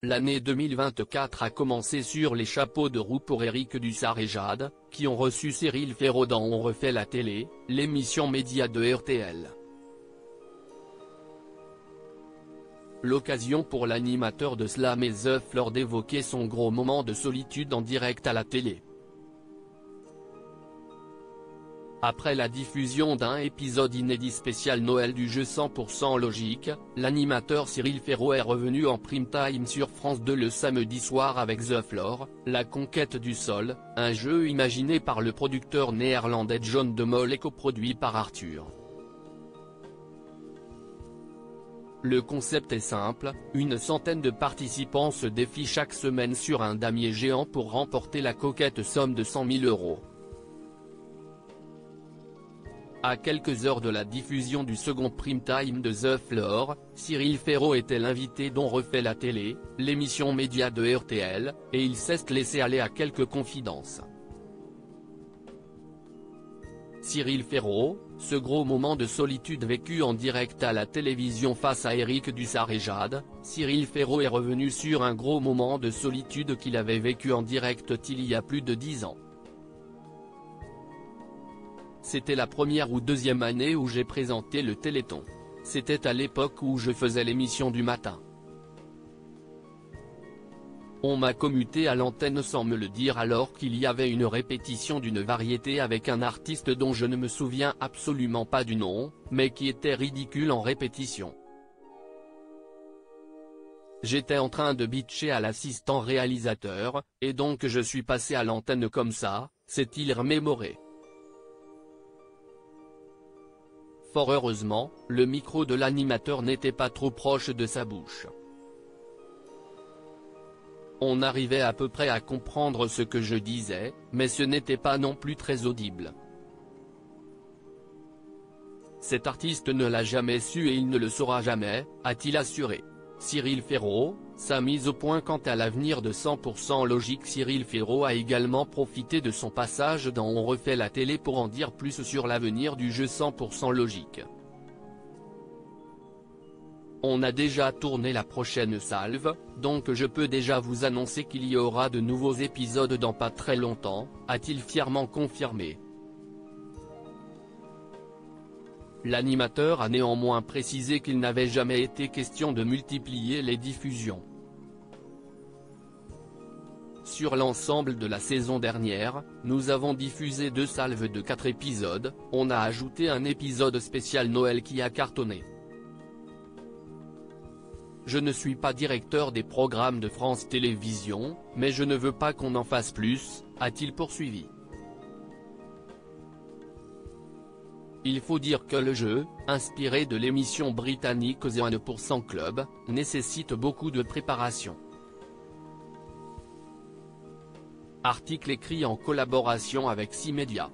L'année 2024 a commencé sur les chapeaux de roue pour Éric Dussart et Jade, qui ont reçu Cyril Ferraud dans On refait la télé, l'émission média de RTL. L'occasion pour l'animateur de Slam et The Floor d'évoquer son gros moment de solitude en direct à la télé. Après la diffusion d'un épisode inédit spécial Noël du jeu 100% logique, l'animateur Cyril Ferraud est revenu en prime time sur France 2 le samedi soir avec The Floor, la conquête du sol, un jeu imaginé par le producteur néerlandais John de Mol et coproduit par Arthur. Le concept est simple, une centaine de participants se défient chaque semaine sur un damier géant pour remporter la coquette somme de 100 000 €. À quelques heures de la diffusion du second prime time de The Floor, Cyril Ferraud était l'invité d'On refait la télé, l'émission média de RTL, et il s'est laissé aller à quelques confidences. Cyril Ferraud, ce gros moment de solitude vécu en direct à la télévision face à Éric Dussart et Jade, Cyril Ferraud est revenu sur un gros moment de solitude qu'il avait vécu en direct il y a plus de 10 ans. C'était la première ou deuxième année où j'ai présenté le Téléthon. C'était à l'époque où je faisais l'émission du matin. On m'a commuté à l'antenne sans me le dire alors qu'il y avait une répétition d'une variété avec un artiste dont je ne me souviens absolument pas du nom, mais qui était ridicule en répétition. J'étais en train de bitcher à l'assistant réalisateur, et donc je suis passé à l'antenne comme ça, s'est-il remémoré. Fort heureusement, le micro de l'animateur n'était pas trop proche de sa bouche. On arrivait à peu près à comprendre ce que je disais, mais ce n'était pas non plus très audible. Cet artiste ne l'a jamais su et il ne le saura jamais, a-t-il assuré. Cyril Ferraud, sa mise au point quant à l'avenir de 100% logique. Cyril Ferraud a également profité de son passage dans On refait la télé pour en dire plus sur l'avenir du jeu 100% logique. On a déjà tourné la prochaine salve, donc je peux déjà vous annoncer qu'il y aura de nouveaux épisodes dans pas très longtemps, a-t-il fièrement confirmé. L'animateur a néanmoins précisé qu'il n'avait jamais été question de multiplier les diffusions. Sur l'ensemble de la saison dernière, nous avons diffusé 2 salves de 4 épisodes, on a ajouté un épisode spécial Noël qui a cartonné. Je ne suis pas directeur des programmes de France Télévisions, mais je ne veux pas qu'on en fasse plus, a-t-il poursuivi. Il faut dire que le jeu, inspiré de l'émission britannique The 1% Club, nécessite beaucoup de préparation. Article écrit en collaboration avec 6 médias.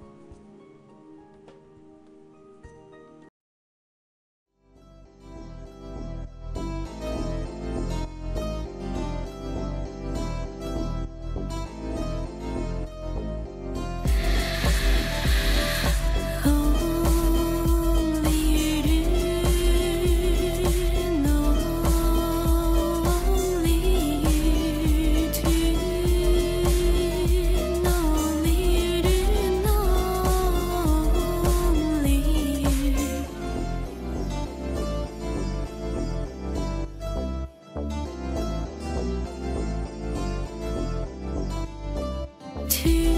To